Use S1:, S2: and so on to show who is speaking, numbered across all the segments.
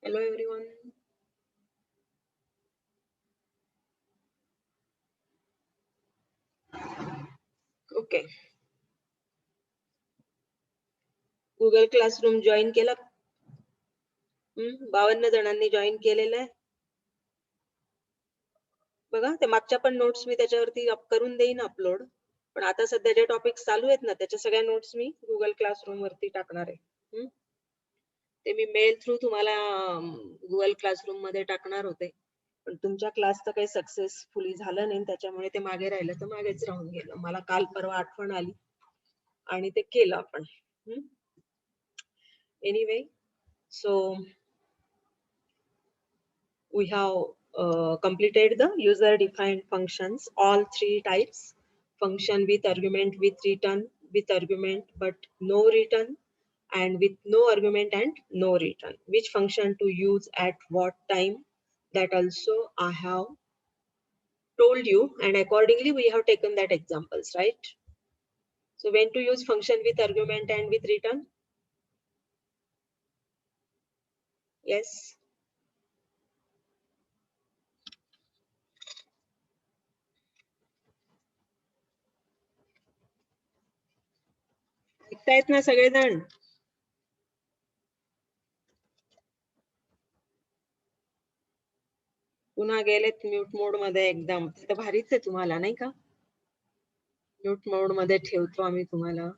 S1: Hello everyone. Okay. Google Classroom join केला. 52 जणांनी join केलेलं आहे. बघा ते मागच्या पण नोट्स मी त्याच्यावरती करून देईन अपलोड. पण आता सध्या जे टॉपिक्स चालू आहेत ना त्याच्या सगळ्या नोट्स मी Google Classroom वरती टाकणार आहे. ते मी मेल थ्रू तुम्हाला Google Classroom मध्ये टाकणार होते. पण तुमच्या क्लासचं काही सक्सेसफुली झालं नाही त्याच्यामुळे ते मागे राहिलं तर मागेच राहून गेलं. मला काल परवा आठवण आली आणि ते केलं आपण. Anyway so we have completed the user defined functions, all three types: function with argument, with return, with argument but no return, and with no argument and no return. Which function to use at what time, that also I have told you, and accordingly we have taken that examples, right? So when to use function with argument and with return? Yes. ऐकतायत ना सगळेजण? पुन्हा गेलेत mute मोड मध्ये एकदम. तर भारीच आहे तुम्हाला नाही का? म्यूट मोड मध्ये ठेवतो आम्ही तुम्हाला.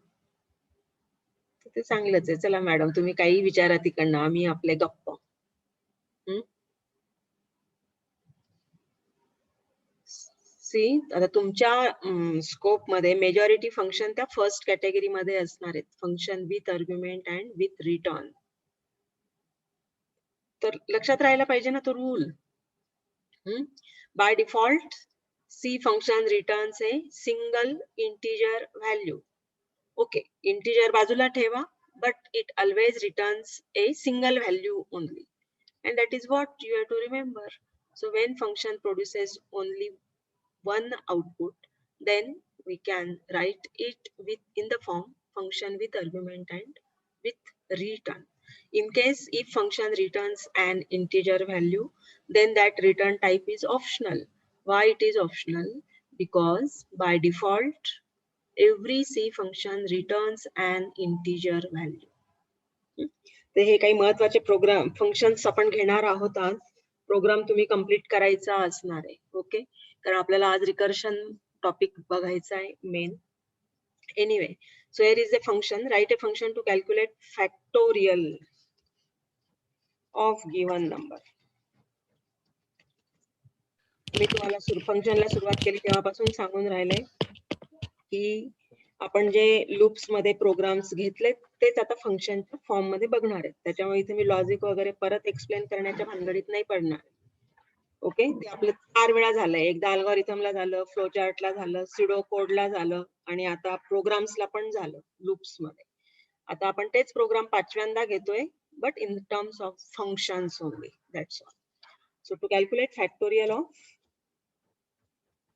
S1: ते चांगलंच आहे. चला मॅडम तुम्ही काही विचारा तिकडनं, आम्ही आपले गप्प. सी आता तुमच्या स्कोप मध्ये मेजॉरिटी फंक्शन त्या फर्स्ट कॅटेगरी मध्ये असणार आहेत. Function with argument and with return. तर लक्षात राहायला पाहिजे ना तो rule. By default C function returns a single integer value. Okay, integer बाजूला ठेवा, but it always returns a single value only, and that is what you have to remember. So when function produces only one output, then we can write it in the form function with argument and with return. In case if function returns an integer value, then that return type is optional. Why it is optional? Because by default every C function returns an integer value. तर हे काही महत्वाचे programme functions आपण घेणार आहोत आज. Programme तुम्ही complete करायचा असणार आहे. ओके, कारण आपल्याला आज रिकर्शन टॉपिक बघायचा आहे main. Anyway, so here is a function. Write a function to calculate factorial of given number. मी तुम्हाला फंक्शनला सुरुवात केली तेव्हापासून सांगून राहिले की आपण जे लूप्स मध्ये प्रोग्राम्स घेतले तेच आता फंक्शनच्या फॉर्म मध्ये बघणार आहेत. त्याच्यामुळे इथे मी लॉजिक वगैरे परत एक्सप्लेन करण्याच्या भानगडीत नाही पडणार. ओके, ते आपलं 4 वेळा झालंय. एकदा अल्गोरिथमला झालं, फ्लो चार्टला झालं, स्युडो कोडला झालं आणि आता प्रोग्राम्सला पण झालं लूप्स मध्ये. आता आपण तेच प्रोग्राम 5व्यांदा घेतोय, but in terms of functions only. That's all. So to calculate factorial of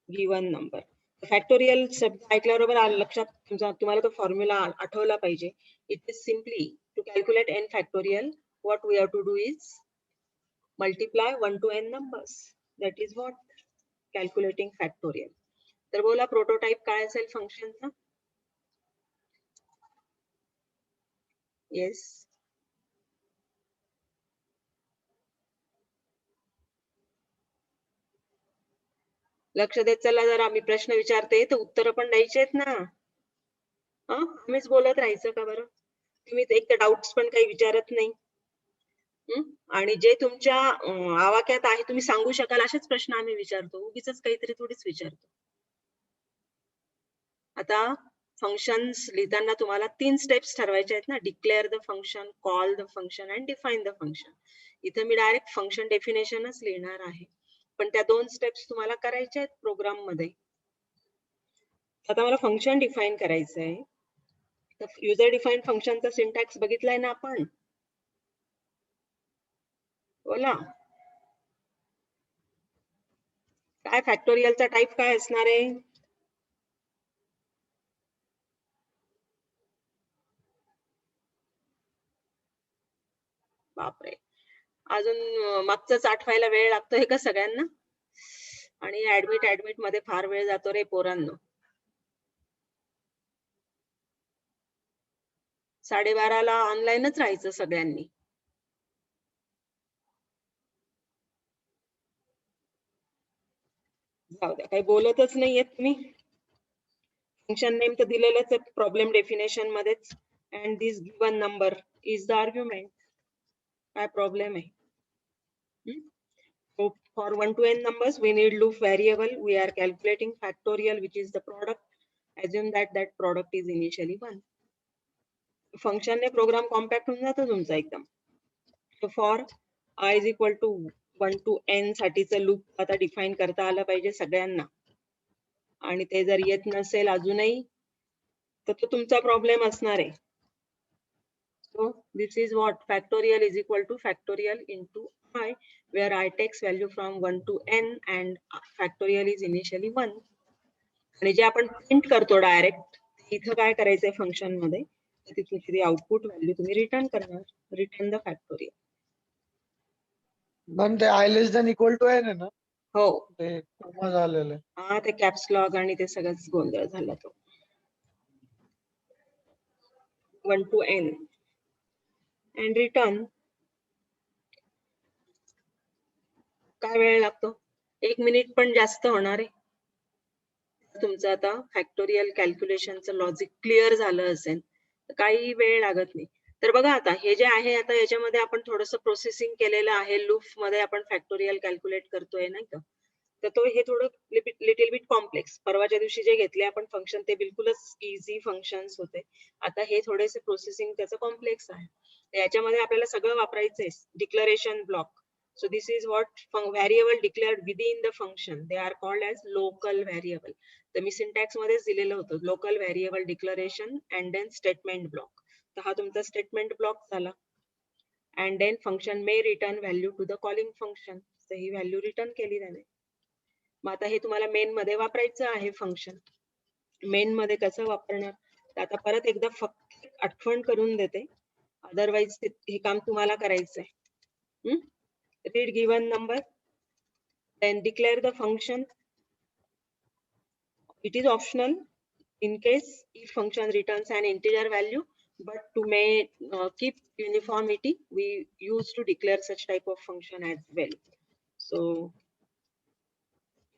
S1: given number. Factorial शब्द ऐकल्याबरोबर लक्षात तुम्हाला तो फॉर्म्युला आठवला पाहिजे. It is simply to calculate n factorial. what we have to do is multiply 1 to n numbers. That is what calculating factorial. तर बोला prototype काय असेल फंक्शनचा? येस, लक्ष देत चला. जर आम्ही प्रश्न विचारते तर उत्तर पण द्यायची आहेत ना. आम्हीच बोलत राहायचं का बरं? तुम्ही एक तर डाऊट्स पण काही विचारत नाही. आणि जे तुमच्या आवाक्यात आहे तुम्ही सांगू शकाल असेच प्रश्न आम्ही विचारतो. उगीच काहीतरी थोडीच विचारतो. आता फंक्शन्स लिहिताना तुम्हाला 3 स्टेप्स ठरवायचे आहेत ना. Declare the function, call the function and define the function. इथे मी डायरेक्ट फंक्शन डेफिनेशनच लिहिणार आहे, पण त्या 2 स्टेप्स तुम्हाला करायच्या आहेत प्रोग्राम मध्ये. आता मला फंक्शन डिफाइन करायचं आहे. तर युजर डिफाइंड फंक्शनचा सिंटॅक्स बघितलाय ना आपण? बोला काय फॅक्टोरियलचा टाइप काय असणार आहे? बापरे, अजून मागचंच आठवायला वेळ लागतोय का सगळ्यांना? आणि ऍडमिट मध्ये फार वेळ जातो रे पोरांनो. 12:30ला ऑनलाईनच राहायचं सगळ्यांनी. जाऊ द्या, काही बोलतच नाहीयेत तुम्ही. फंक्शन नेम तर दिलेलंच आहे प्रॉब्लेम डेफिनेशन मध्येच. And this given number is the argument. काय प्रॉब्लेम आहे? So for 1 to n numbers, we need loop variable. We are calculating factorial, which is the product. Assume that that product is initially 1. Function ने program compact होऊन जातो तुमचा एकदम. So for I is equal to 1 to n साठीचं loop आता define करता आलं पाहिजे सगळ्यांना. आणि ते जर येत नसेल अजूनही तर तो तुमचा प्रॉब्लेम असणार आहे. So this is what factorial is equal to factorial into I, where I takes value from 1 to n and factorial is initially 1. आणि जे आपण प्रिंट करतो डायरेक्ट इथं काय करायचंय फंक्शन मध्ये, तिथली आउटपुट व्हॅल्यू तुम्ही रिटर्न करणार. Return the factorial.
S2: पण ते I less than equal to n आहे ना?
S1: हो,
S2: ते कॉमा झालेलं आहे.
S1: हा ते कॅप्स लॉग आणि ते सगळंच गोंधळ झाला तो. 1 to n and return. काय वेळ लागतो? 1 मिनिट पण जास्त होणार आहे. तुमचं आता फॅक्टोरियल कॅल्क्युलेशनचं लॉजिक क्लिअर झालं असेल तर काही वेळ लागत नाही. तर बघा आता हे जे आहे आता याच्यामध्ये आपण थोडंसं प्रोसेसिंग केलेलं आहे. लूप मध्ये आपण फॅक्टोरियल कॅल्क्युलेट करतोय नाही का? तर तो हे थोडं लिटिल बिट कॉम्प्लेक्स. परवाच्या दिवशी जे घेतले आपण फंक्शन ते बिलकुलच इझी फंक्शन्स होते. आता हे थोडेसे प्रोसेसिंग त्याचं कॉम्प्लेक्स आहे. याच्यामध्ये आपल्याला सगळं वापरायचंय. Declaration block. So this is what variable declared within the function. They are called as local variable. तर मी सिंटॅक्स मध्येच दिलेलं होतं local variable declaration and then statement block. तर हा तुमचा स्टेटमेंट ब्लॉक झाला. And then function may return value to the calling function. तर ही व्हॅल्यू रिटर्न केली त्याने. मग आता हे तुम्हाला मेन मध्ये वापरायचं आहे फंक्शन. मेन मध्ये कसं वापरणार? तर आता परत एकदा फक्त आठवण करून देते. अदरवाइज हे काम तुम्हाला करायचंय. Read given number, then declare the function. It is optional in case if function returns an integer value, but to keep uniformity, we used to declare such type of function as well. So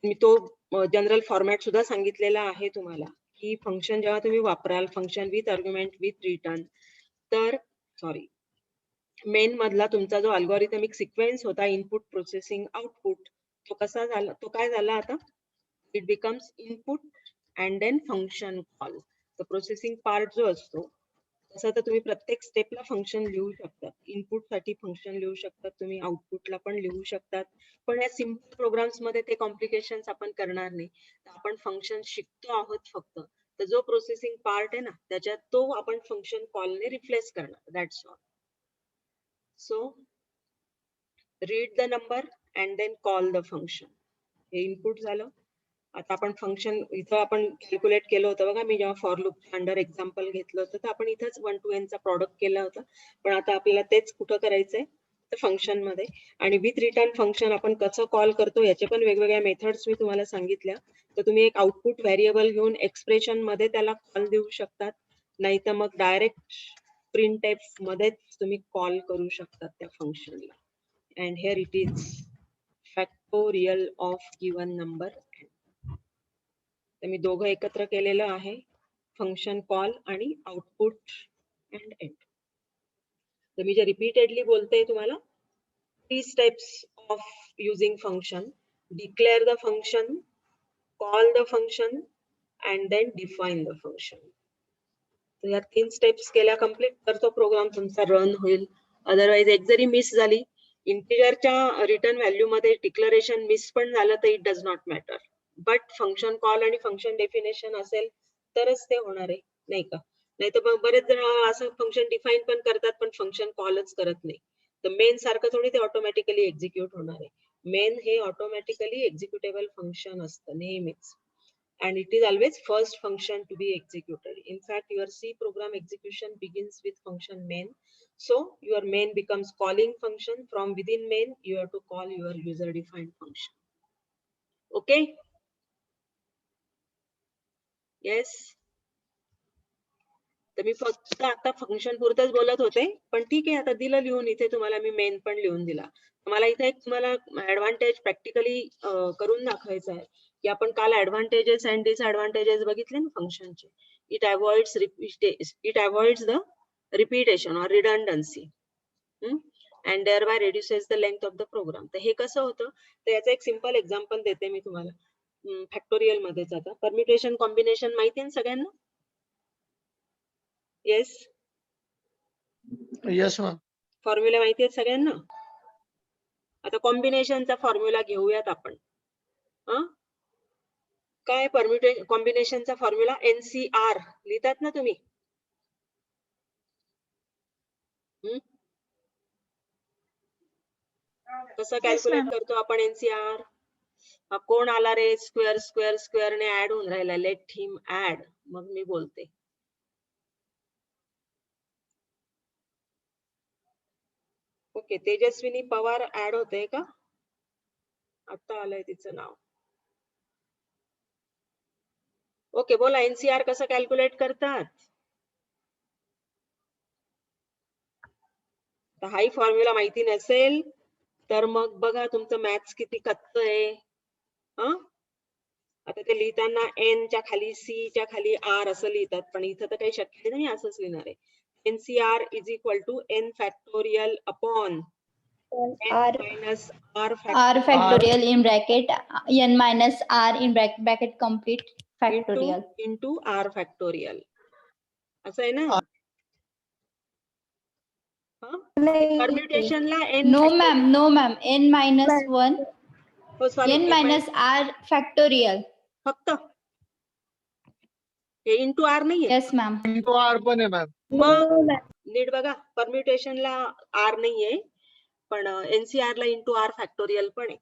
S1: मी तो general format सुद्धा सांगितलेला आहे तुम्हाला की function जेव्हा तुम्ही वापराल function with argument with return, तर सॉरी मेन मधला तुमचा जो अल्गोरिथमिक सिक्वेन्स होता इनपुट प्रोसेसिंग आउटपुट, तो कसा झाला? तो काय झाला आता? It becomes input and then function call. तर प्रोसेसिंग पार्ट जो असतो तसं तर तुम्ही प्रत्येक स्टेपला फंक्शन लिहू शकता. इनपुट साठी फंक्शन लिहू शकतात तुम्ही, आउटपुटला पण लिहू शकतात. पण या सिम्पल प्रोग्राम्स मध्ये ते कॉम्प्लिकेशन्स आपण करणार नाही. आपण फंक्शन शिकतो आहोत फक्त. तर जो प्रोसेसिंग पार्ट आहे ना त्याच्यात तो आपण फंक्शन कॉलने रिप्लेस करणार. That's all. So read the number and then call the function. हे इनपुट झालं. आता आपण फंक्शन इथं आपण कॅल्क्युलेट केलं होतं बघा. मी जेव्हा फॉर लूप अंडर एक्झाम्पल घेतलं होतं तर आपण इथंच 1 to n चा प्रॉडक्ट केला होता. पण आता आपल्याला तेच कुठं करायचंय? तर फंक्शन मध्ये. आणि विथ रिटर्न फंक्शन आपण कसं कॉल करतो याचे पण वेगवेगळ्या मेथड्स मी तुम्हाला सांगितल्या. तर तुम्ही एक आउटपुट व्हेरिएबल घेऊन एक्सप्रेशन मध्ये त्याला कॉल देऊ शकतात. नाही तर मग डायरेक्ट प्रिंटएफ मध्येच तुम्ही कॉल करू शकता त्या फंक्शनला. And here it is factorial of given number. तर मी दोघं एकत्र केलेलं आहे, फंक्शन कॉल आणि आउटपुट अँड एंड. तर मी जे रिपीटेडली बोलते तुम्हाला 3 steps of using function. Declare the function, call the function and then define the function. तर या 3 स्टेप्स केल्या कम्प्लीट तर तो प्रोग्राम तुमचा रन होईल. अदरवाइज एक जरी मिस झाली इंटिजरच्या रिटर्न व्हॅल्यू मध्ये डिक्लरेशन मिस पण झालं तर it does not matter. But function call आणि फंक्शन डेफिनेशन असेल तरच ते होणार आहे नाही का? नाही तर बरेच जण असं फंक्शन डिफाईन पण करतात पण फंक्शन कॉलच करत नाही. तर मेन सारखं थोडी ते ऑटोमॅटिकली एक्झिक्यूट होणार आहे. मेन हे ऑटोमॅटिकली एक्झिक्युटेबल फंक्शन असतं नेहमीच. and it is always first function to be executed. In fact, your C program execution begins with function main. So your main becomes calling function. From within main, you have to call your user defined function. Okay? Yes. तर मी फक्त आता function पुरतच बोलत होते, पण ठीक आहे, आता दिलं लिहून इथे तुम्हाला मी मेन पण लिहून दिला. मला इथे एक तुम्हाला ऍडव्हान्टेज प्रॅक्टिकली करून दाखवायचं आहे की आपण काल ऍडव्हान्टेजेस अँड डिसएडव्हान्टेजेस बघितले ना फंक्शनचे. It avoids the repetition or redundancy and thereby reduces the length of the program. तर हे कसं होतं, तर याचं एक सिम्पल एक्झाम्पल देते मी तुम्हाला फॅक्टोरियल मध्येच. आता परम्युटेशन कॉम्बिनेशन माहिती आहे ना सगळ्यांना? येस.
S2: Yes ma'am.
S1: फॉर्म्युला माहिती आहेत सगळ्यांना? आता कॉम्बिनेशनचा फॉर्म्युला घेऊयात आपण. काय परम्युटेशन कॉम्बिनेशनचा फॉर्म्युला? NCR लिहितात ना तुम्ही? कसं कॅल्क्युलेट करतो आपण NCR? हा कोण आला रे? स्क्वेअर स्क्वेअर स्क्वेअर ने ऍड होऊन राहिला. Let him add. मग मी बोलते. ओके, तेजस्विनी पवार ऍड होते का? आता आलंय तिचं नाव. ओके, बोला NCR कसं कॅल्क्युलेट करतात? तर हाही फॉर्म्युला माहिती नसेल तर मग बघा तुमचं मॅथ्स किती कच्चं आहे. आता ते लिहिताना N च्या खाली C च्या खाली R असं लिहितात, पण इथं तर काही शक्य नाही, असंच लिहिणार आहे. NCR is equal to N factorial upon N minus R
S3: factorial in bracket N minus R in bracket complete factorial
S1: into R factorial. असं आहे ना? परम्युटेशनला N
S3: no ma'am N minus 1 N minus R factorial
S1: फक्त हे into R नाहीये.
S3: yes ma'am
S2: into R पण आहे ma'am.
S1: मग नीट बघा, परम्युटेशनला R नाहीये, पण NCR ला इंटू R फॅक्टोरियल पण आहे.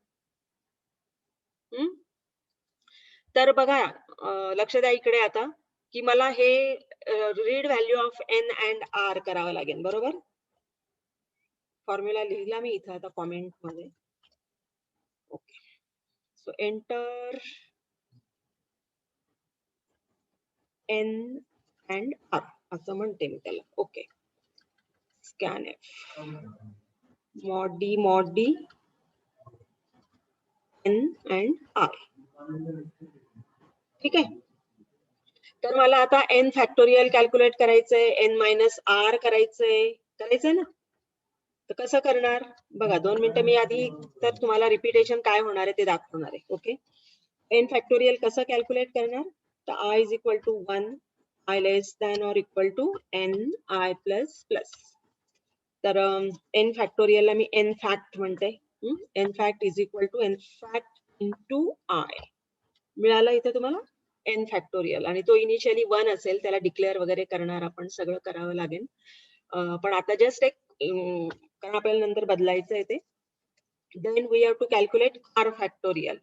S1: तर बघा लक्ष द्या इकडे आता की मला हे read value of N and R करावं लागेल, बरोबर? फॉर्म्युला लिहिला मी इथं आता कॉमेंट मध्ये. Okay, so enter N and R असं म्हणते मी त्याला. Okay, scan F mod D N and R. ठीक आहे. तर मला आता N फॅक्टोरियल कॅल्क्युलेट करायचंय, N मायनस R करायचंय ना? तर कसं करणार बघा, 2 मिनिटं मी आधी तर तुम्हाला रिपीटेशन काय होणार आहे ते दाखवणार आहे. ओके, N फॅक्टोरियल कसं कॅल्क्युलेट करणार? तर I is equal to 1, I less than or equal to Ni plus plus. तर N फॅक्टोरियल ला मी N फॅक्ट म्हणते. N fact is equal to N fact into I. मिळालं इथे तुम्हाला N फॅक्टोरियल, आणि तो इनिशियली 1 असेल, त्याला डिक्लेअर वगैरे करणार आपण, सगळं करावं लागेल. पण आता जस्ट एक कारण आपल्याला नंतर बदलायचं आहे ते. Then we have to calculate R factorial.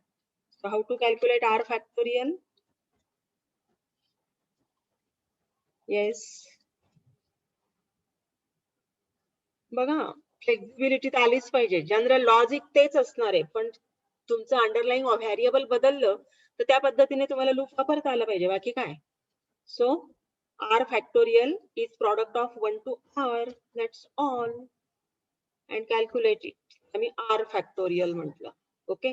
S1: So how to calculate R factorial? Yes, बघा फ्लेक्सिबिलिटी तर आलीच पाहिजे. जनरल लॉजिक तेच असणार आहे, पण तुमचं अंडरलाईन व्हेरिएबल बदललं तर त्या पद्धतीने तुम्हाला लूप वापरता आलं पाहिजे, बाकी काय. So R factorial is product of 1 to R, that's all, and calculate it. आम्ही R factorial म्हटलं. Okay,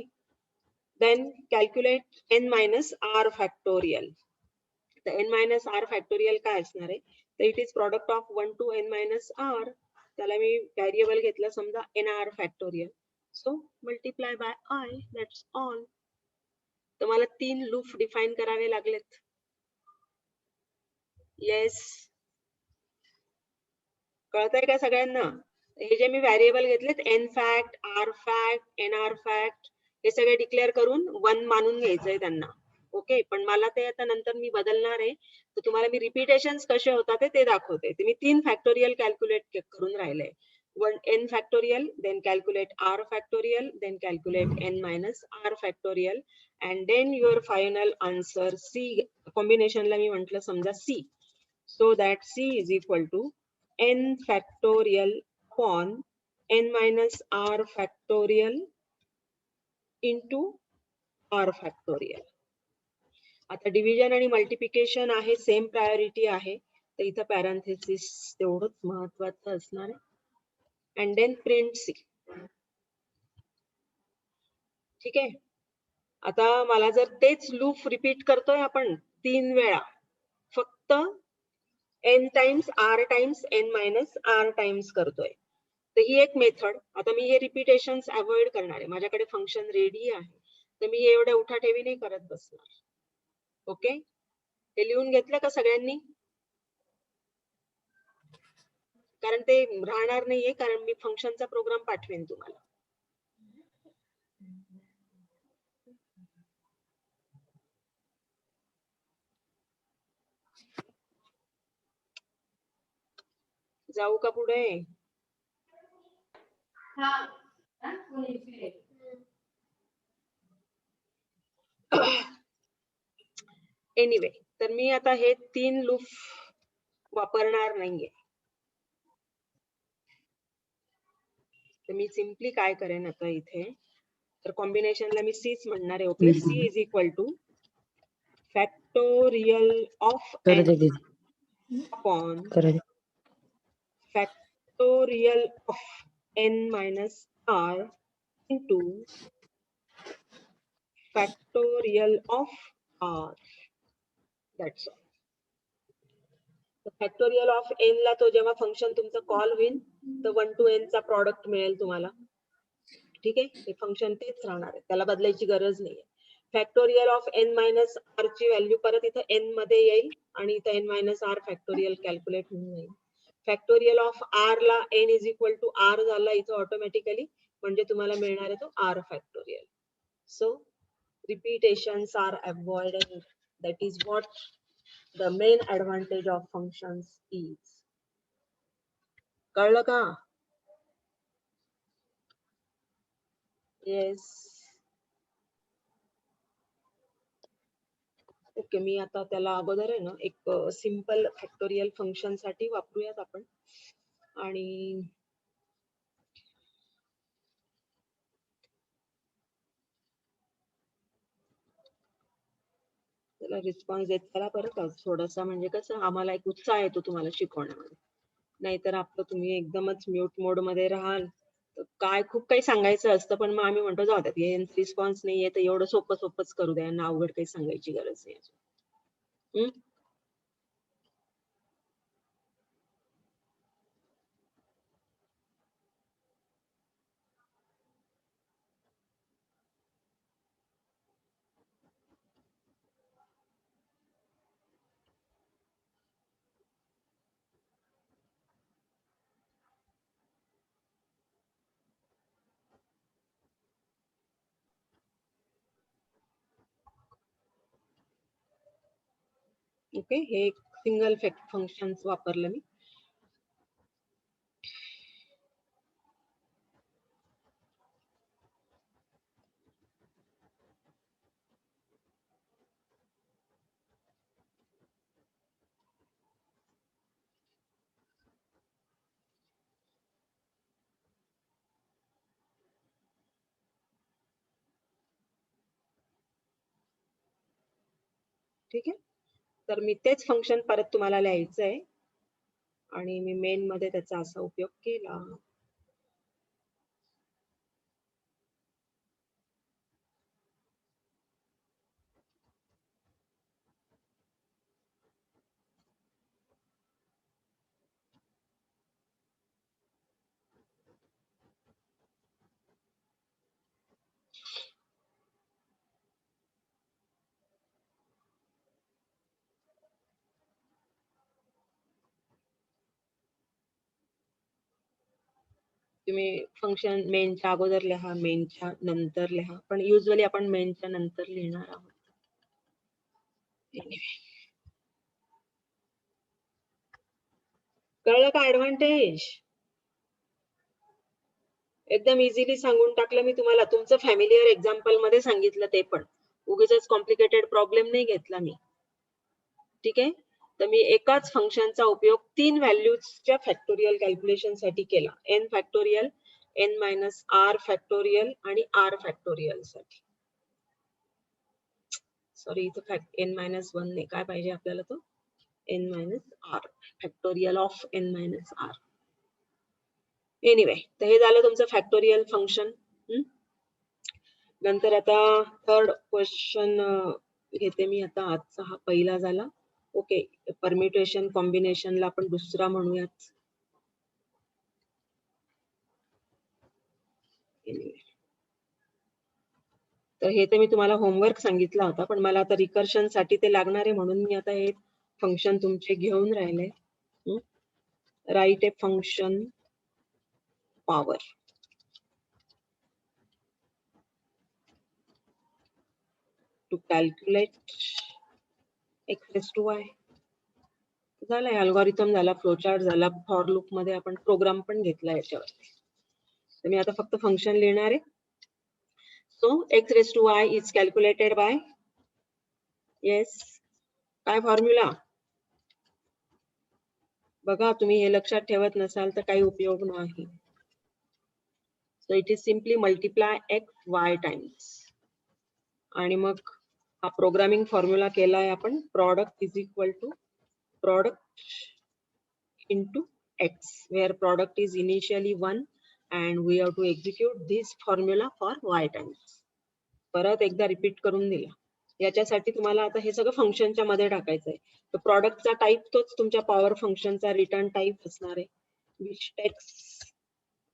S1: then calculate N minus R factorial. तर N minus R factorial काय असणार आहे? तर it is product of 1 to N minus R. त्याला मी variable घेतलं समजा NR factorial. So multiply by I, that's all. तर मला 3 लूप डिफाइन करावे लागलेत. येस, कळतंय का सगळ्यांना? हे जे मी व्हेरिएबल घेतलेत N fact, R fact, NR fact, हे सगळे डिक्लेअर करून 1 मानून घ्यायचंय त्यांना. ओके, पण मला ते आता नंतर मी बदलणार आहे, तर तुम्हाला मी रिपीटेशन्स कसे होतात ते दाखवते. ते मी 3 फॅक्टोरियल कॅल्क्युलेट करून राहिले. n factorial, then calculate r factorial, then calculate n minus r factorial, and then your final answer c combination ला मी म्हटलं समजा c, so that c is equal to n factorial upon n minus r factorial into r factorial. आता division आणि multiplication आहे, same priority आहे, तर इथं parenthesis तेवढंच महत्वाचं असणार आहे. And then print C. ठीक आहे. आता मला जर तेच लूप रिपीट करतोय आपण 3 वेळा, फक्त n times n minus r times करतोय, तर ही एक मेथड. आता मी हे रिपिटेशन्स अवॉइड करणार आहे, माझ्याकडे फंक्शन रेडी आहे, तर मी एवढ्या उठाठेवी नाही करत बसणार. ओके, हे लिहून घेतलं का सगळ्यांनी? कारण ते राहणार नाहीये, कारण मी फंक्शनचा प्रोग्राम पाठवेन तुम्हाला. जाऊ का पुढे? एनिवे, तर मी आता हे 3 लूप वापरणार नाहीये. तर मी सिम्पली काय करेन आता इथे, तर कॉम्बिनेशनला मी सीच म्हणणार आहे. Okay, C is equal to factorial of n upon factorial of n minus r into factorial of r. That's all. Factorial of n ला तो जेव्हा फंक्शन तुमचं कॉल होईल, तर 1 to n चा प्रॉडक्ट मिळेल तुम्हाला. ठीक आहे, हे फंक्शन तेच राहणार आहे, त्याला बदलायची गरज नाहीये. Factorial of n minus r ची व्हॅल्यू परत इथं n मध्ये येईल आणि इथं n minus r factorial calculate होऊन जाईल. फॅक्टोरियल ऑफ r ला n is equal to r झाला इथं ऑटोमॅटिकली, म्हणजे तुम्हाला मिळणार आहे तो r factorial. So repetitions are avoided. That is what the main advantage of functions is. कळलं का? येस. ओके, मी आता त्याला अगोदर आहे ना एक सिंपल फॅक्टोरियल फंक्शन साठी वापरूयात आपण. आणि त्याला रिस्पॉन्स देत चला परत थोडासा, म्हणजे कसं आम्हाला एक उत्साह येतो तुम्हाला शिकवण्यामध्ये. नाहीतर आपलं तुम्ही एकदमच म्यूट मोड मध्ये राहाल तर काय खूप काही सांगायचं असतं, पण मग आम्ही म्हणतो जाऊ द्यात, हे रिस्पॉन्स नाहीये तर एवढं सोपं सोपंच करू द्या, यांना अवघड काही सांगायची गरज नाही. ओके, हे एक सिंगल फंक्शन वापरलं मी. ठीक आहे, तर मी तेच फंक्शन परत तुम्हाला लिहायचं आहे आणि मी मेन मध्ये त्याचा असा उपयोग केला. तुम्ही फंक्शन मेनच्या अगोदर लिहा, मेनच्या नंतर लिहा, पण युजली आपण मेनच्या नंतर लिहिणार आहोत. कळलं का ऍडव्हान्टेज? एकदम इझिली सांगून टाकलं मी तुम्हाला. तुमचं फॅमिलियर एक्झाम्पल मध्ये सांगितलं ते पण. उगीचच कॉम्प्लिकेटेड प्रॉब्लेम नाही घेतला मी. ठीक आहे. तर मी एकाच फंक्शनचा उपयोग 3 व्हॅल्यूजच्या फॅक्टोरियल कॅल्क्युलेशन साठी केला. n factorial, n minus R factorial आणि आर फॅक्टोरियल साठी. सॉरी, इथं n मायनस 1 नाही, काय पाहिजे आपल्याला तो n minus R factorial of n minus R. Anyway, तर हे झालं तुमचं फॅक्टोरियल फंक्शन. नंतर आता थर्ड क्वेश्चन घेते मी आता. आजचा हा पहिला झाला. ओके, परम्युटेशन कॉम्बिनेशनला आपण दुसरा म्हणूयात. तर हे तर मी तुम्हाला होमवर्क सांगितला होता, पण मला आता रिकर्शन साठी ते लागणार आहे, म्हणून मी आता हे फंक्शन तुमचे घेऊन राहिले. Write a function power to calculate x raised to y. झालाय, अल्गोरिथम झाला, फ्लोचार्ट झाला, फॉर लूप मध्ये आपण प्रोग्राम पण घेतला याच्यावरती. तर मी आता फक्त फंक्शन लिहिणार आहे. So x raised to y is calculated by, yes, काय फॉर्म्युला बघा, तुम्ही हे लक्षात ठेवत नसाल तर काही उपयोग नाही. So it is simply multiply x y times, आणि मग हा प्रोग्रामिंग फॉर्म्युला केलाय आपण. Product is equal to product into x, where product is initially 1 and we have to execute this formula for y times. परत एकदा repeat करून दिला. याच्यासाठी तुम्हाला आता हे सगळं फंक्शनच्या मध्ये टाकायचं आहे. तर प्रॉडक्टचा टाइप तोच तुमच्या पॉवर फंक्शनचा रिटर्न टाइप असणार आहे, which takes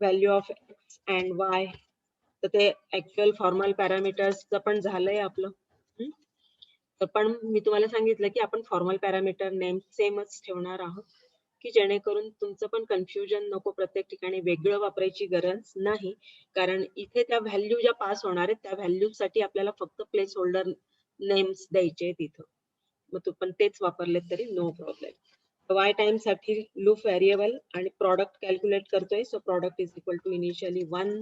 S1: value of x and y. तर ते ऍक्च्युअल फॉर्मल पॅरामीटर्सचं पण झालंय आपलं. तर पण मी तुम्हाला सांगितलं की आपण फॉर्मल पॅरामीटर नेम सेमच ठेवणार आहोत, की जेणेकरून तुमचं पण कन्फ्युजन नको, प्रत्येक ठिकाणी वेगळं वापरायची गरज नाही. कारण इथे त्या व्हॅल्यू ज्या पास होणार आहेत त्या व्हॅल्यू साठी आपल्याला फक्त प्लेस होल्डर नेम्स द्यायचे तिथं. मग तू पण तेच वापरले तरी नो प्रॉब्लेम. वाय टाइम साठी लूप व्हेरिएबल आणि प्रॉडक्ट कॅल्क्युलेट करतोय. So product is equal to initially 1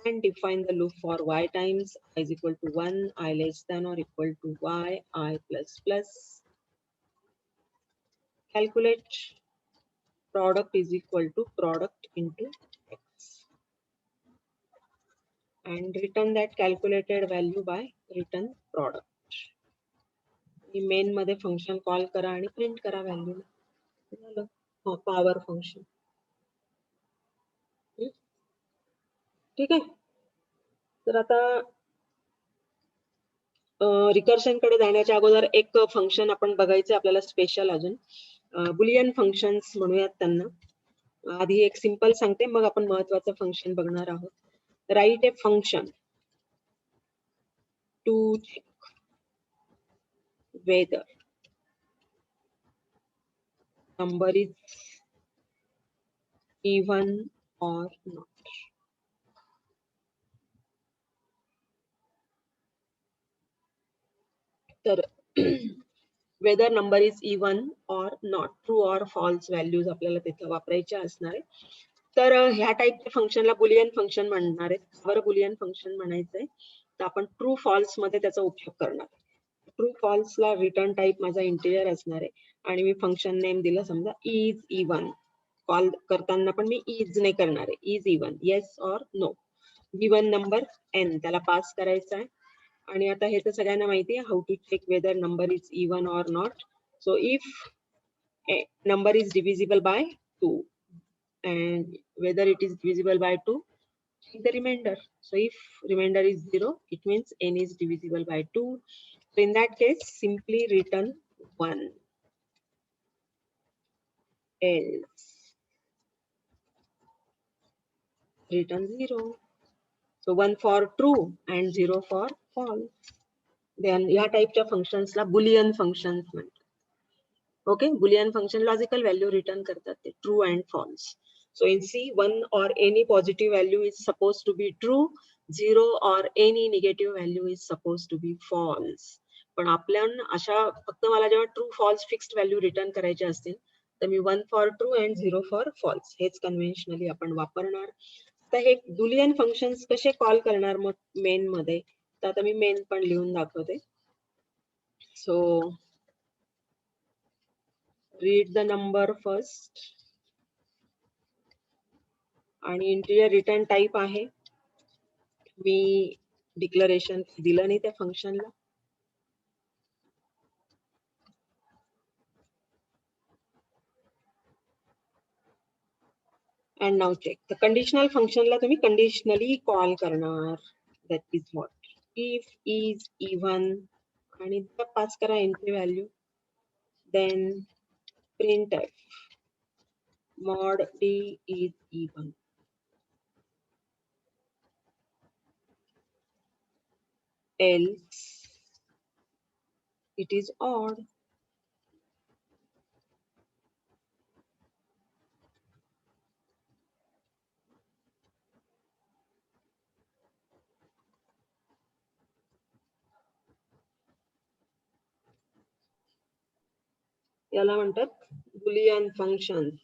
S1: and define the loop for y times I is equal to 1, I less than or equal to y, I plus plus. Calculate product is equal to product into x and return that calculated value by return product. Main मध्ये function call करा आणि print करा value. झालं power function. ठीक आहे. तर आता recursion कडे जाण्याच्या अगोदर एक फंक्शन आपण बघायचं आपल्याला स्पेशल अजून. बुलियन फंक्शन्स म्हणूयात त्यांना. आधी एक सिंपल सांगते, मग आपण महत्वाचं फंक्शन बघणार आहोत. Write a function to check whether number is even or not. तर whether number is even or not, true or false values आपल्याला तिथे वापरायच्या असणार आहे. तर ह्या टाइपच्या फंक्शनला बुलियन फंक्शन म्हणणार आहे. बरं, बुलियन फंक्शन म्हणायचंय तर आपण ट्रू फॉल्स मध्ये त्याचा उपयोग करणार. ट्रू फॉल्स ला रिटर्न टाइप माझा इंटिजर असणार आहे आणि मी फंक्शन नेम दिलं समजा इज इवन. कॉल करताना पण मी इज नाही करणार आहे, is even, yes or no. Given number n त्याला पास करायचा आहे. आणि आता हे तर सगळ्यांना माहिती आहे, how to check whether number is even or not. So if number is divisible by 2 and whether it is divisible by 2, check the remainder. So if remainder is 0, it means n is divisible by 2. So in that case, simply return 1. Else return 0. So 1 for true and 0 for false. Then या टाइपच्या फंक्शन्सला boolean functions म्हणतात. Okay, boolean function logical value return करतात ते, true and false. So in C, 1 or any positive value is supposed to be true, 0 or any negative value is supposed to be false. पण आपल्या अशा फक्त मला जेव्हा true false fixed value return करायचे असतील तर मी 1 for true and 0 for false हेच कन्व्हेन्शनली आपण वापरणार. आता हे बुलियन फंक्शन्स कसे कॉल करणार मग मेन मध्ये, तर आता मी मेन पण लिहून दाखवते. So read the number first आणि इंटिजर रिटर्न टाइप आहे. मी डिक्लरेशन दिलं नाही त्या फंक्शनला. And now check. The conditional function ला तुम्ही conditionally call करणार. That is what? If is even आणि पास करा n ची value. Then printf mod d is even. Else it is odd. याला म्हणतात Boolean functions.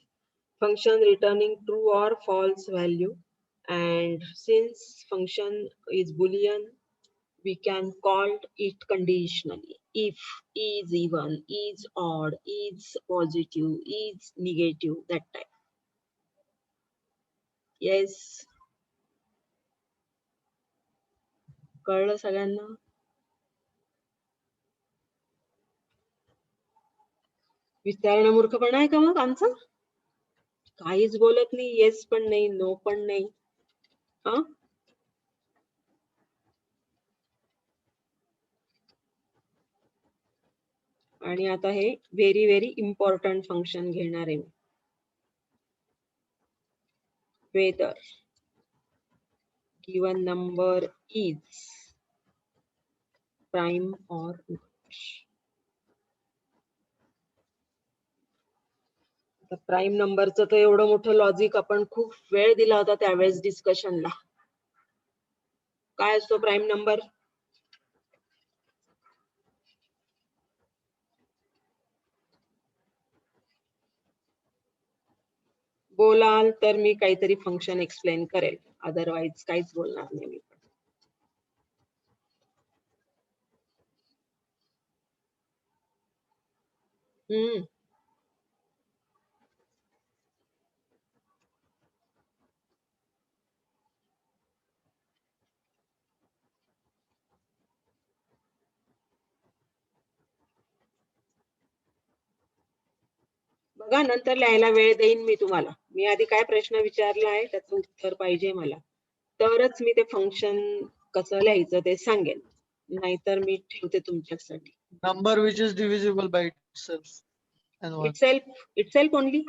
S1: Function returning true or false value. And since function is Boolean, we can call it conditionally. If is even, is odd, is positive, is negative, that type. Yes. कळलं सगळ्यांना? विचारणं मूर्खपणा आहे का मग आमचं? काहीच बोलत नाही, येस पण नाही, नो पण नाही. हा? आणि आता हे व्हेरी व्हेरी इम्पॉर्टंट फंक्शन घेणार आहे. Whether given number is prime or not. Prime नंबरचं तर एवढं मोठं लॉजिक आपण खूप वेळ दिला होता त्यावेळेस डिस्कशनला. काय असतो प्राईम नंबर? बोलाल तर मी काहीतरी फंक्शन एक्सप्लेन करेल, अदरवाईज काहीच बोलणार नाही मी. बघा नंतर लिहायला वेळ देईन मी तुम्हाला. मी आधी काय प्रश्न विचारला आहे त्याचं उत्तर पाहिजे मला, तरच मी ते फंक्शन कसं लिहायचं ते सांगेन, नाहीतर मी ठेवते तुमच्यासाठी.
S2: Number which is divisible by itself. And one.
S1: Itself only.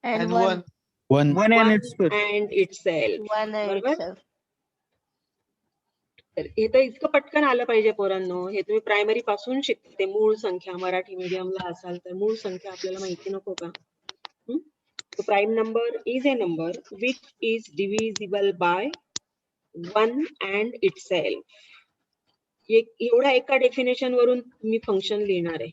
S3: And
S2: one.
S4: One and itself.
S1: And itself.
S3: One and
S1: बरोबर?
S3: itself.
S1: तर हे तर इतकं पटकन आलं पाहिजे पोरांनो. हे तुम्ही प्रायमरी पासून शिकते. ते मूळ संख्या मराठी मीडियमला असाल तर मूळ संख्या आपल्याला माहिती नको का? Prime number is a number which is divisible by one and itself. एवढ्या एका डेफिनेशन वरून मी फंक्शन लिहिणार आहे.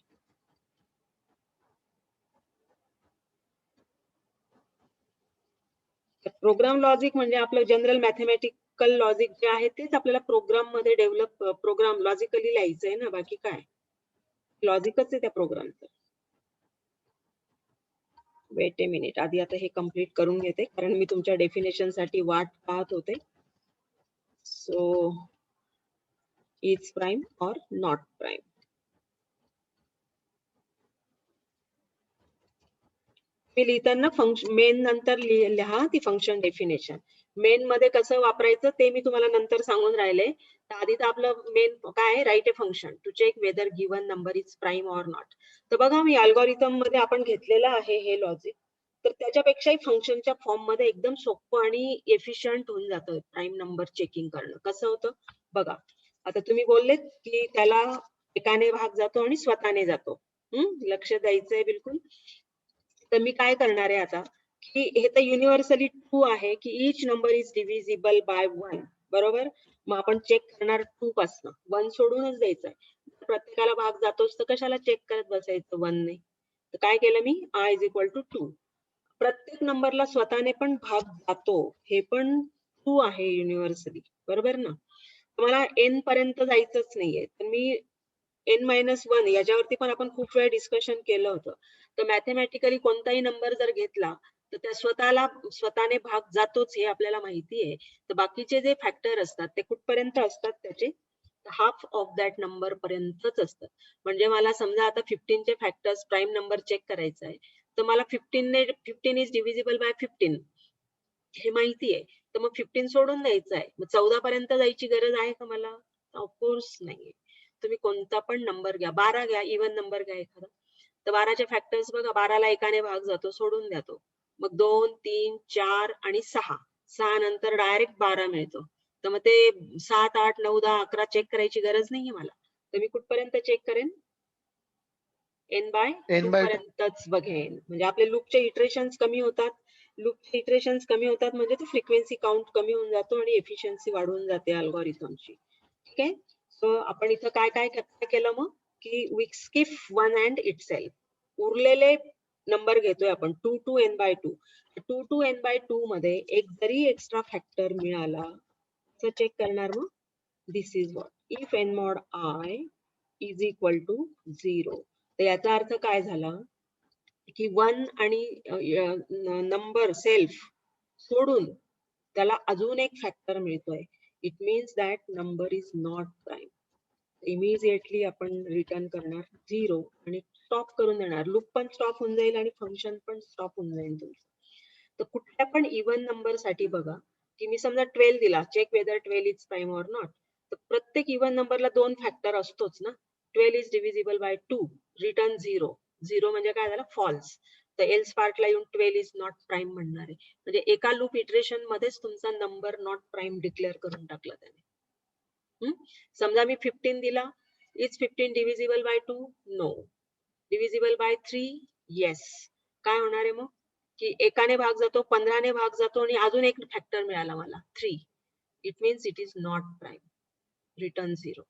S1: प्रोग्राम लॉजिक म्हणजे आपलं जनरल मॅथमॅटिकल लॉजिक जे आहे तेच आपल्याला प्रोग्राम मध्ये डेव्हलप, प्रोग्राम लॉजिकली लिहायचं आहे ना, बाकी काय लॉजिकच आहे त्या प्रोग्रामचं. वेट ए मिनिट, आधी आता हे कम्प्लीट करून घेते कारण मी तुमच्या डेफिनेशन साठी वाट पाहत होते. So is prime or not prime. मी लिहिताना फंक्शन मेन नंतर लिहा ती फंक्शन डेफिनेशन. मेन मध्ये कसं वापरायचं ते मी तुम्हाला नंतर सांगून राहिले. आधी तर आपलं मेन काय, write a function to check whether given number is prime or not. तर बघा मी अल्गोरिथम मध्ये आपण घेतलेलं आहे हे लॉजिक, तर त्याच्यापेक्षाही फंक्शनच्या फॉर्म मध्ये एकदम सोपं आणि एफिशियंट होऊन जातं प्राईम नंबर चेकिंग करणं. कसं होतं बघा, आता तुम्ही बोललेत की त्याला एकाने भाग जातो आणि स्वतःने जातो. लक्ष द्यायचंय बिलकुल. तर मी काय करणार आहे आता की हे तर युनिव्हर्सली ट्रू आहे की each number is divisible by one, बरोबर. मग आपण चेक करणार टू पासन, वन सोडूनच द्यायचंय. प्रत्येकाला भाग जातोच तर कशाला चेक करत बसायचं वन ने. तर काय केलं मी, आय इज इक्वल टू 2. प्रत्येक नंबरला स्वतःने पण भाग जातो हे पण ट्रू आहे युनिव्हर्सली, बरोबर ना. मला n पर्यंत जायचंच नाहीये, तर मी n-1 याच्यावरती पण आपण खूप वेळ डिस्कशन केलं होतं. तर मॅथमॅटिकली कोणताही नंबर जर घेतला तर त्या स्वतःने भाग जातोच हे आपल्याला माहिती आहे. तर बाकीचे जे फॅक्टर असतात ते कुठपर्यंत असतात, त्याचे हाफ ऑफ दॅट नंबर पर्यंतच असतात. म्हणजे मला समजा आता 15 चे फॅक्टर्स प्राईम नंबर चेक करायचा आहे, तर मला 15 इज डिव्हिजिबल बाय 15 हे माहिती आहे. तर मग 15 सोडून द्यायचं आहे. मग 14 पर्यंत जायची गरज आहे का मला? ऑफकोर्स नाहीये. तुम्ही कोणता पण नंबर घ्या, 12 घ्या, इव्हन नंबर घ्या एखादा. तर 12चे फॅक्टर्स बघा, 12ला एकाने भाग जातो, सोडून द्या तो. मग 2, 3, 4 आणि 6. 6 नंतर डायरेक्ट 12 मिळतो. तर मग ते 7, 8, 9, 10, 11 चेक करायची गरज नाहीये मला. तर मी कुठपर्यंत चेक करेन? n/2
S2: n by 2.
S1: पर्यंतच बघेन. म्हणजे आपले लूपचे इटरेशन्स कमी होतात. लूपचे इटरेशन्स कमी होतात म्हणजे ते फ्रिक्वेन्सी काउंट कमी होऊन जातो आणि एफिशियन्सी वाढून जाते अल्गोरिथमची. ठीक आहे. सो आपण इथं काय काय केलं मग, की we skip one and itself. उरलेले नंबर घेतोय आपण 2 to n/2. 2 to n/2 मध्ये एक जरी एक्स्ट्रा फॅक्टर मिळाला तर चेक करणार मग. This is what if n mod I is equal to 0. तर याचा अर्थ काय झाला, की 1 आणि नंबर सेल्फ सोडून त्याला अजून एक फॅक्टर मिळतोय. It means that number is not prime. Immediately आपण रिटर्न करणार 0 आणि स्टॉप करून देणार. लूप पण स्टॉप होऊन जाईल आणि फंक्शन पण स्टॉप होऊन जाईल तुमचं. तर कुठल्या पण इव्हन नंबर साठी बघा, की मी समजा 12 दिला, check whether 12 is prime or not. तर प्रत्येक इव्हन नंबरला 2 फॅक्टर असतोच ना. 12 इज डिव्हिजिबल बाय 2, रिटर्न 0. 0 म्हणजे काय झालं? फॉल्स. तर एल्स पार्टला येऊन 12 इज नॉट प्राईम म्हणणार आहे. म्हणजे एका लूप इटरेशन मध्येच तुमचा नंबर नॉट प्राईम डिक्लेअर करून टाकला त्याने. समजा मी 15 दिला, is 15 divisible by 2? No. Divisible by 3? Yes. काय होणार आहे मग, की एकाने भाग जातो, 15ने भाग जातो आणि अजून एक फॅक्टर मिळाला मला 3. It means it is not prime. Return 0.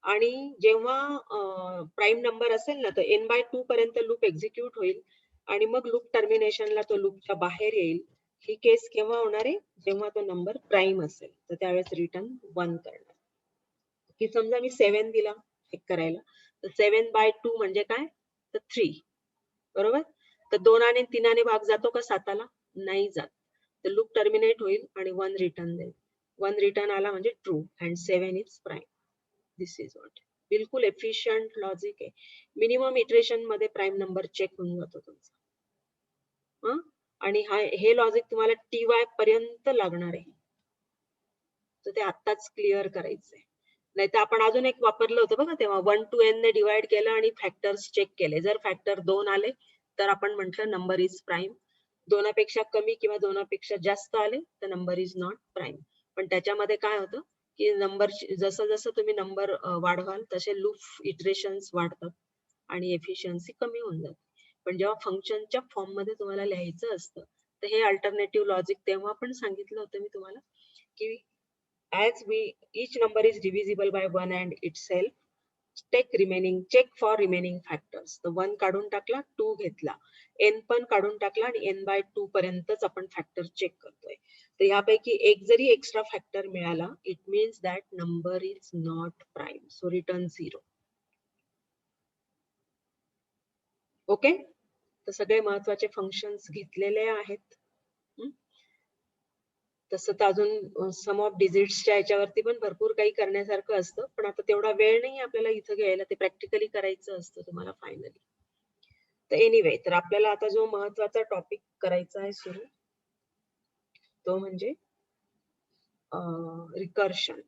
S1: आणि जेव्हा प्राईम नंबर असेल ना, तर n/2 पर्यंत लूप एक्झिक्यूट होईल आणि मग लूप टर्मिनेशनला तो लूपच्या बाहेर येईल. ही केस केव्हा होणार आहे? जेव्हा तो नंबर प्राईम असेल, तर त्यावेळेस रिटर्न 1 करणार. की समजा मी 7 दिला चेक करायला, तर 7/2 म्हणजे काय? तर 3. बरोबर. तर 2 आणि 3 भाग जातो का 7ला? नाही जात. तर लूप टर्मिनेट होईल आणि 1 रिटर्न देईल. 1 रिटर्न आला म्हणजे true and 7 is prime. This is what. बिलकुल एफिशियंट लॉजिक आहे. मिनिमम इटरेशन मध्ये प्राईम नंबर चेक होऊन जातो तुमचा. आणि हे लॉजिक तुम्हाला TY पर्यंत लागणार आहे. तर ते आत्ताच क्लिअर करायचंय. नाही तर आपण अजून एक वापरलं होतं बघा तेव्हा, 1 to n ने डिवाइड केलं आणि फॅक्टर्स चेक केले. जर फॅक्टर 2 आले तर आपण म्हटलं नंबर इज प्राईम. 2 पेक्षा कमी किंवा 2 पेक्षा जास्त आले तर नंबर इज नॉट प्राईम. पण त्याच्यामध्ये काय होतं, की नंबर जसं जसं तुम्ही नंबर वाढवाल तसे लूप इटरेशन्स वाढतात आणि एफिशियन्सी कमी होऊन जाते. पण जेव्हा फंक्शनच्या फॉर्म मध्ये तुम्हाला लिहायचं असतं, तर हे अल्टरनेटिव्ह लॉजिक तेव्हा पण सांगितलं होतं मी तुम्हाला, की as each number is divisible by 1 and itself, check for remaining factors. तर 1 काढून टाकला, 2 घेतला, n पण काढून टाकला आणि n/2 पर्यंतच आपण फॅक्टर चेक करतोय. तर यापैकी एक जरी एक्स्ट्रा फॅक्टर मिळाला, it means that number is not prime. So return 0. Okay. तर सगळे महत्वाचे फंक्शन्स घेतलेले आहेत. तसं तर अजून सम ऑफ डिजिट्सच्या याच्यावरती पण भरपूर काही करण्यासारखं असतं, पण आता तेवढा वेळ नाही आपल्याला इथं घ्यायला. ते प्रॅक्टिकली करायचं असतं तुम्हाला फायनली. तर एनिवे, तर आपल्याला आता जो महत्वाचा टॉपिक करायचा आहे सुरू, तो म्हणजे रिकर्शन.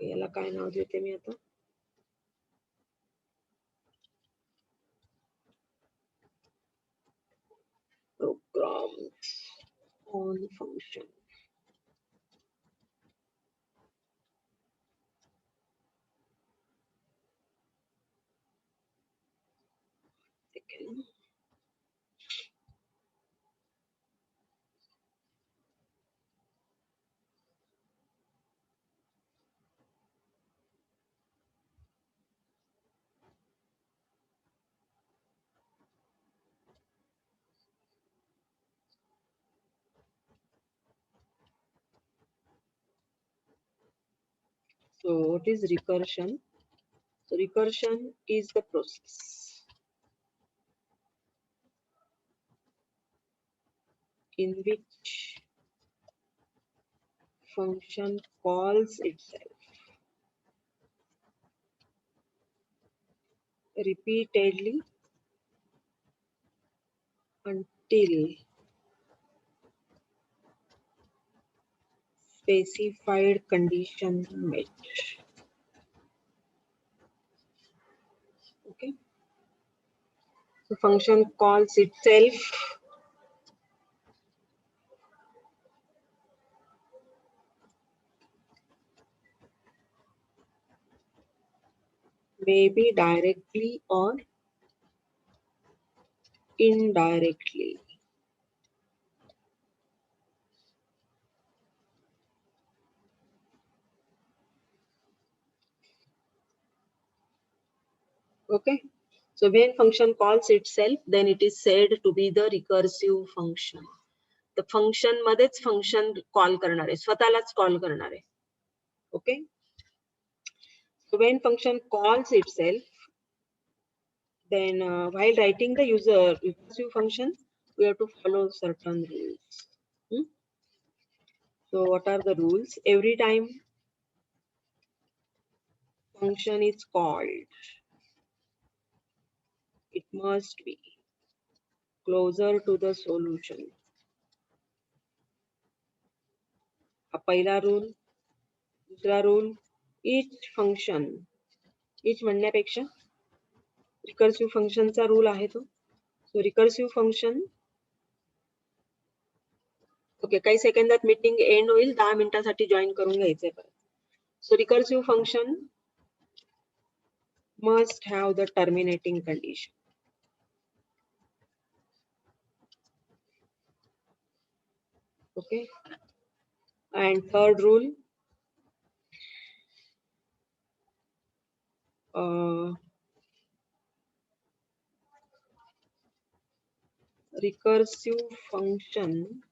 S1: याला काय नाव देते मी आता? Programs on function. So what is recursion? So recursion is the process in which function calls itself repeatedly until specified condition met. Okay. So function calls itself maybe directly or indirectly. Okay. So when function calls itself, then it is said to be the recursive function. The function मध्येच function call करणार आहे, स्वतःलाच call करणार आहे. Okay. So when function calls itself, then while writing the recursive function, we have to follow certain rules. So what are the rules? Every time function is called, it must be closer to the solution. हा पहिला rule. दुसरा rule, each function, each म्हणण्यापेक्षा recursive फंक्शनचा rule आहे तो. So recursive function, okay, काही सेकंदात meeting end होईल, 10 मिनिटांसाठी जॉईन करून घ्यायचंय परत. So recursive function must have the terminating condition. Okay. And third rule, recursive function